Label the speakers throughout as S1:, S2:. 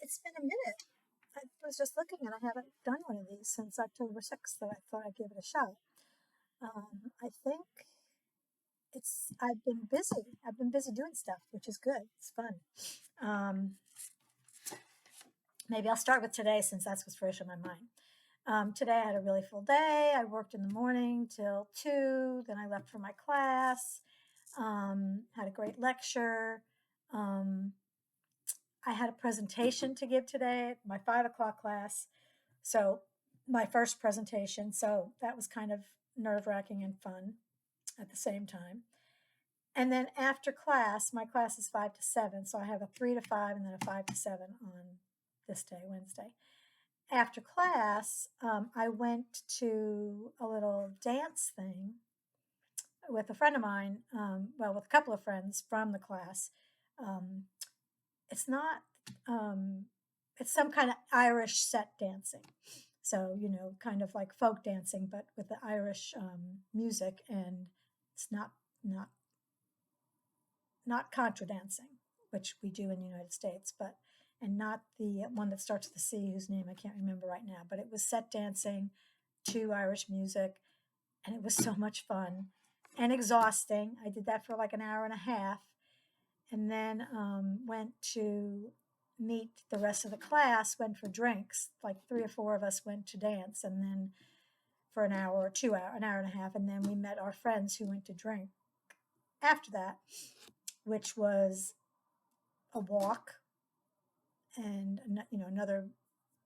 S1: It's been a minute. I was just looking and I haven't done one of these since October 6th, so I thought I'd give it a shot. I think I've been busy. I've been busy doing stuff, which is good. It's fun. Um, Maybe I'll start with today since that's what's fresh on my mind. Today I had a really full day. I worked in the morning till 2, then I left for my class, had a great lecture. Um, I had a presentation to give today at my 5 o'clock class. So, my first presentation. So, that was kind of nerve wracking and fun at the same time. And then after class, my class is 5 to 7. So, I have a 3 to 5 and then a 5 to 7 on this day, Wednesday. After class, I went to a little dance thing with a friend of mine, with a couple of friends from the class. Um, it's not, it's some kind of Irish set dancing. So, kind of like folk dancing, but with the Irish music, and it's not not contra dancing, which we do in the United States, and not the one that starts with the C, whose name I can't remember right now. But it was set dancing to Irish music, and it was so much fun and exhausting. I did that for like an hour and a half, and then went to meet the rest of the class, went for drinks. Like 3 or 4 of us went to dance, and then for an hour or 2 hour, an hour and a half, and then we met our friends who went to drink after that, which was a walk and another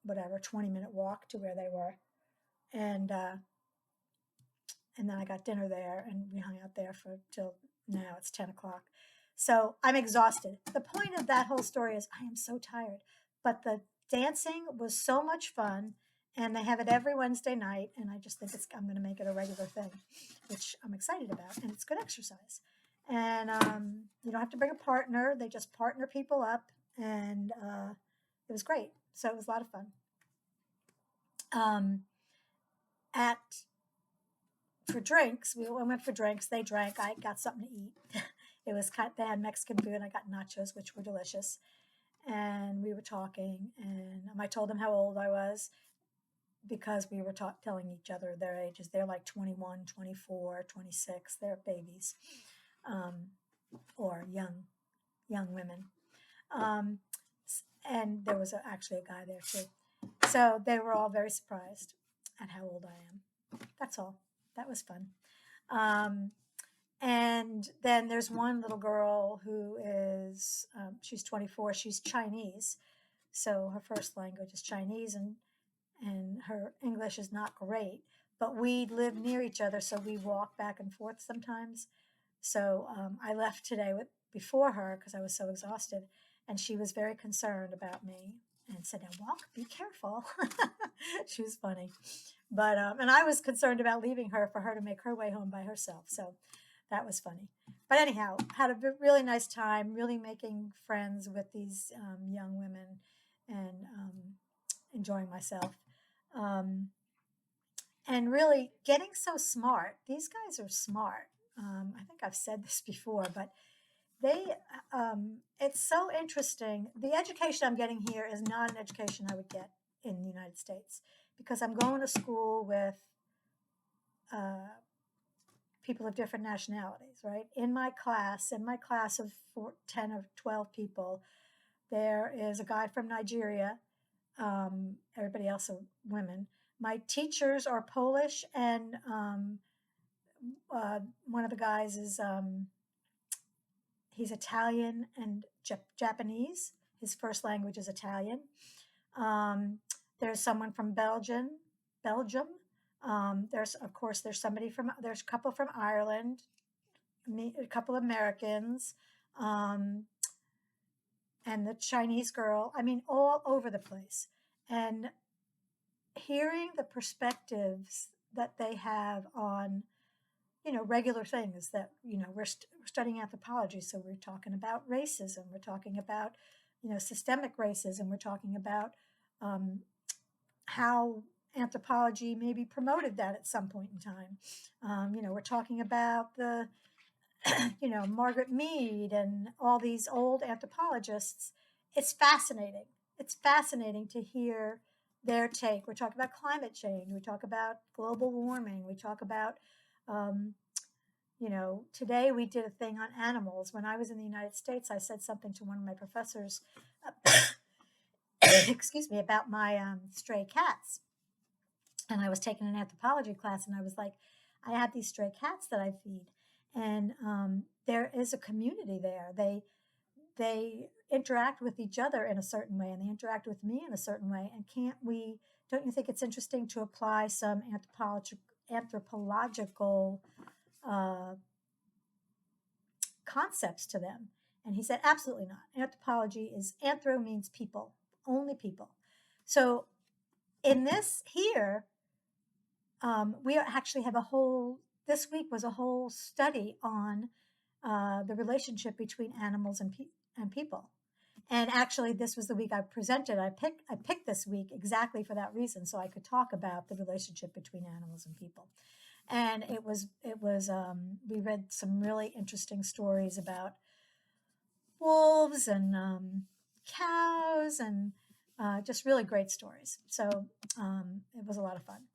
S1: 20-minute walk to where they were, and and then I got dinner there, and we hung out there for till now. It's 10 o'clock. So I'm exhausted. The point of that whole story is I am so tired. But the dancing was so much fun, and they have it every Wednesday night, and I just think I'm going to make it a regular thing, which I'm excited about, and it's good exercise. And you don't have to bring a partner; they just partner people up, and it was great. So it was a lot of fun. At For drinks, we went for drinks. They drank. I got something to eat. They had Mexican food, and I got nachos, which were delicious. And we were talking, and I told them how old I was because we were telling each other their ages. They're like 21, 24, 26. They're babies, or young women. And there was actually a guy there too. So they were all very surprised at how old I am. That's all. That was fun. And then there's one little girl who is, she's 24, she's Chinese. So her first language is Chinese, and her English is not great. But we live near each other, so we walk back and forth sometimes. So I left today before her because I was so exhausted. And she was very concerned about me and said, "Now walk, be careful." She was funny. But, and I was concerned about leaving her for her to make her way home by herself. So that was funny. But anyhow, had a really nice time, really making friends with these young women, and enjoying myself. Um, and really getting so smart. These guys are smart. I think I've said this before, but it's so interesting. The education I'm getting here is not an education I would get in the United States, because I'm going to school with people of different nationalities, right? In my class of 10 or 12 people, there is a guy from Nigeria. Everybody else are women. My teachers are Polish, and one of the guys is he's Italian and Japanese. His first language is Italian. There's someone from Belgium. There's a couple from Ireland, a couple Americans, and the Chinese girl. I mean, all over the place. And hearing the perspectives that they have on, regular things that, we're studying anthropology. So we're talking about racism. We're talking about, systemic racism. We're talking about how anthropology maybe promoted that at some point in time. We're talking about the, Margaret Mead and all these old anthropologists. It's fascinating. it's fascinating to hear their take. We're talking about climate change. We talk about global warming. We talk about, um, today we did a thing on animals. When I was in the United States, I said something to one of my professors, excuse me, about my stray cats. And I was taking an anthropology class, and I was like, I have these stray cats that I feed, and there is a community there. They interact with each other in a certain way, and they interact with me in a certain way. And can't we? Don't you think it's interesting to apply some anthropological uh, concepts to them? And he said, absolutely not. Anthropology is anthro means people, only people. So in this here, we actually have this week was a whole study on the relationship between animals and people. And actually, this was the week I presented. I picked this week exactly for that reason, so I could talk about the relationship between animals and people. And we read some really interesting stories about wolves and cows and just really great stories. So it was a lot of fun.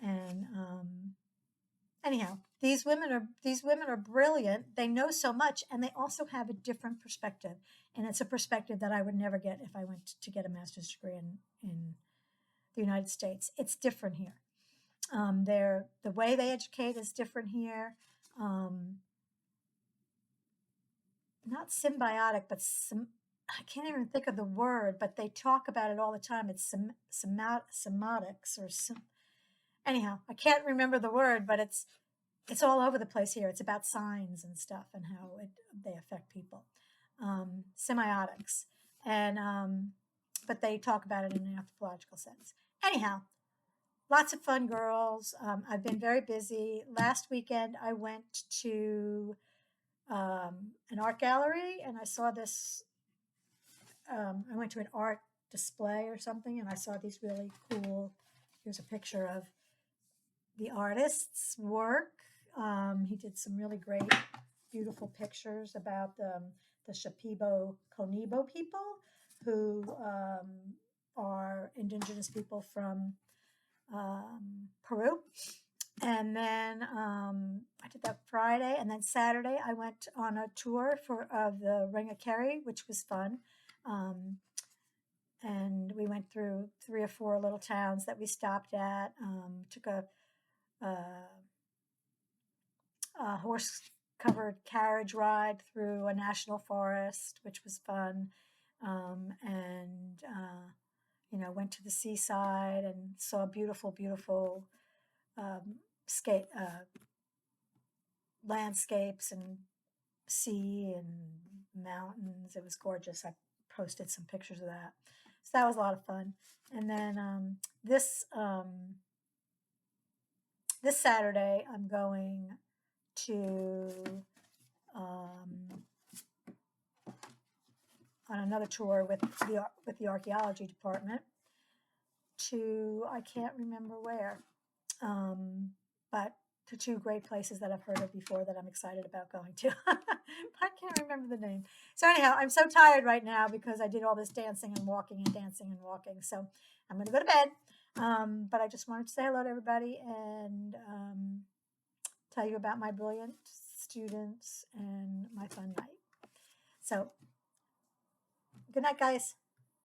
S1: And anyhow, these women are brilliant. They know so much, and they also have a different perspective, and it's a perspective that I would never get if I went to get a master's degree in the United States. It's different here. The way they educate is different here. Not symbiotic, but I can't even think of the word, but they talk about it all the time. It's semiotics anyhow. I can't remember the word, but it's all over the place here. It's about signs and stuff and how they affect people. Semiotics, and but they talk about it in an anthropological sense. Anyhow, lots of fun, girls. I've been very busy. Last weekend, I went to an art gallery, and I saw this. I went to an art display or something, and I saw these really cool. Here's a picture of the artist's work. He did some really great, beautiful pictures about the Shipibo Conibo people, who are indigenous people from Peru. And then I did that Friday, and then Saturday I went on a tour of the Ringakeri, which was fun. And we went through 3 or 4 little towns that we stopped at. Took a horse-covered carriage ride through a national forest, which was fun, and went to the seaside and saw beautiful, beautiful skate landscapes and sea and mountains. It was gorgeous. I posted some pictures of that, so that was a lot of fun. And then this Saturday, I'm going to on another tour with the archaeology department to, I can't remember where, but to 2 great places that I've heard of before that I'm excited about going to. I can't remember the name. So anyhow, I'm so tired right now because I did all this dancing and walking and dancing and walking. So I'm going to go to bed. But I just wanted to say hello to everybody and tell you about my brilliant students and my fun night. So good night, guys.